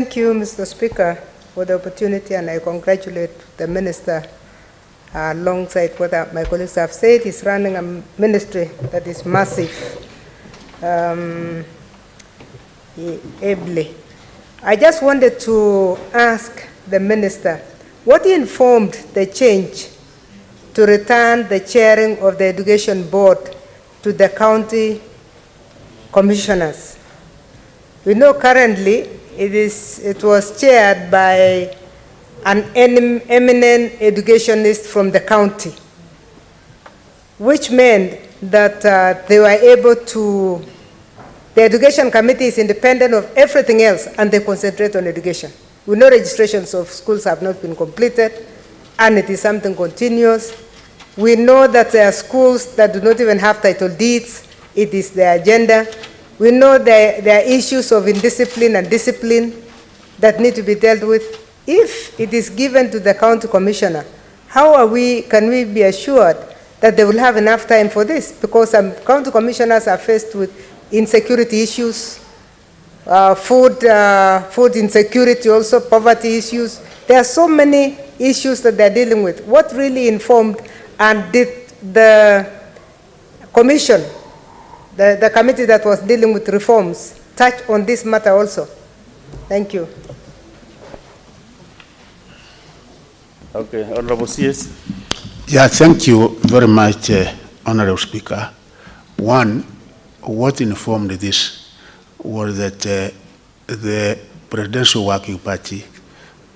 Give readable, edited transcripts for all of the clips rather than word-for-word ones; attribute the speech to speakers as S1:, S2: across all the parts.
S1: Thank you, Mr. Speaker, for the opportunity, and I congratulate the Minister alongside what my colleagues have said. He's running a ministry that is massive, ably. I just wanted to ask the Minister, what informed the change to return the chairing of the Education Board to the county commissioners? We know currently it was chaired by an eminent educationist from the county, which meant that they were able to, the education committee is independent of everything else and they concentrate on education. We know registrations of schools have not been completed and it is something continuous. We know that there are schools that do not even have title deeds. It is their agenda. We know there are issues of indiscipline and discipline that need to be dealt with. If it is given to the county commissioner, how can we be assured that they will have enough time for this? Because some county commissioners are faced with insecurity issues, food insecurity also, poverty issues. There are so many issues that they're dealing with. What really informed, and did the commission, the committee that was dealing with reforms, touch on this matter also? Thank you.
S2: Okay, Honorable CS.
S3: Yeah, thank you very much, Honorable Speaker. One, what informed this was that the Presidential Working Party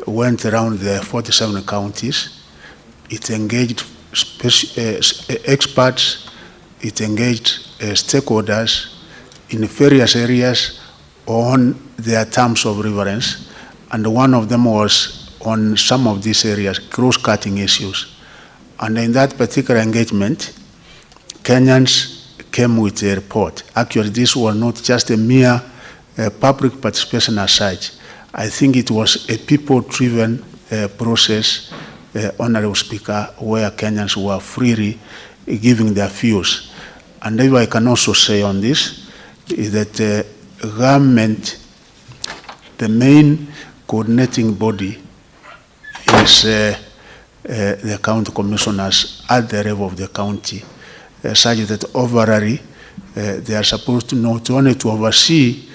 S3: went around the 47 counties. It engaged experts, it engaged stakeholders in various areas on their terms of reference, and one of them was on some of these areas, cross-cutting issues. And in that particular engagement, Kenyans came with a report. Actually, this was not just a mere public participation as such. I think it was a people-driven process, Honorable Speaker, where Kenyans were freely giving their views. And if I can also say on this, is that government, the main coordinating body is the county commissioners at the level of the county, such that overall they are supposed to not only to oversee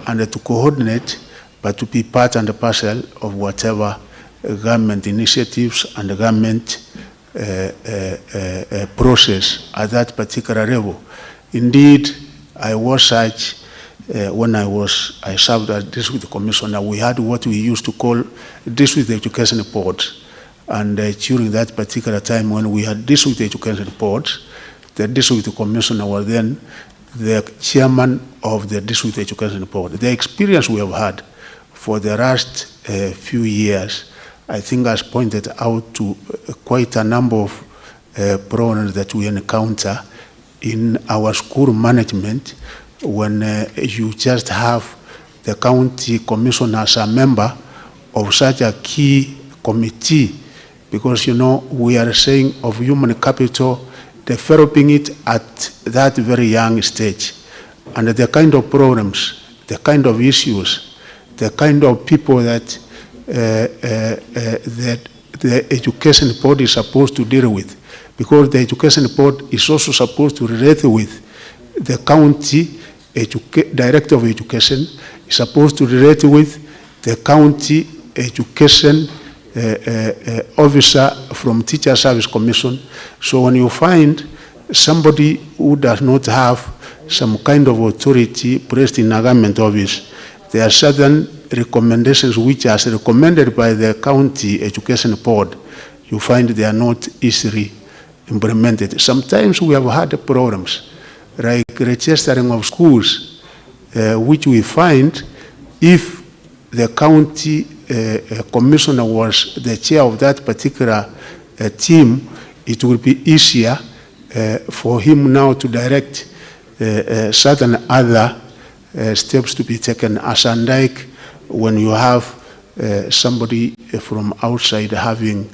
S3: and to coordinate, but to be part and parcel of whatever government initiatives and government process at that particular level. Indeed, I was such when I served as district commissioner. We had what we used to call district education boards, and during that particular time when we had district education boards, the district commissioner was then the chairman of the district education board. The experience we have had for the last few years, I think, has pointed out to quite a number of problems that we encounter in our school management when you just have the county commissioner as a member of such a key committee, because, you know, we are saying of human capital, developing it at that very young stage. And the kind of problems, the kind of issues, the kind of people that the education board is supposed to deal with, because the education board is also supposed to relate with the county director of education, is supposed to relate with the county education officer from Teacher Service Commission. So when you find somebody who does not have some kind of authority placed in a government office, there are certain recommendations which are recommended by the county education board. You find they are not easily implemented. Sometimes we have had problems like registering of schools, which we find if the county commissioner was the chair of that particular team, it will be easier for him now to direct certain other steps to be taken, as unlike when you have somebody from outside having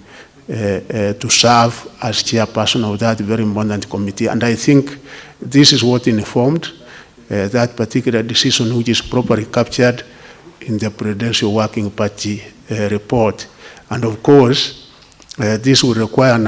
S3: to serve as chairperson of that very important committee. And I think this is what informed that particular decision, which is properly captured in the Prudential Working Party report. And of course, this will require an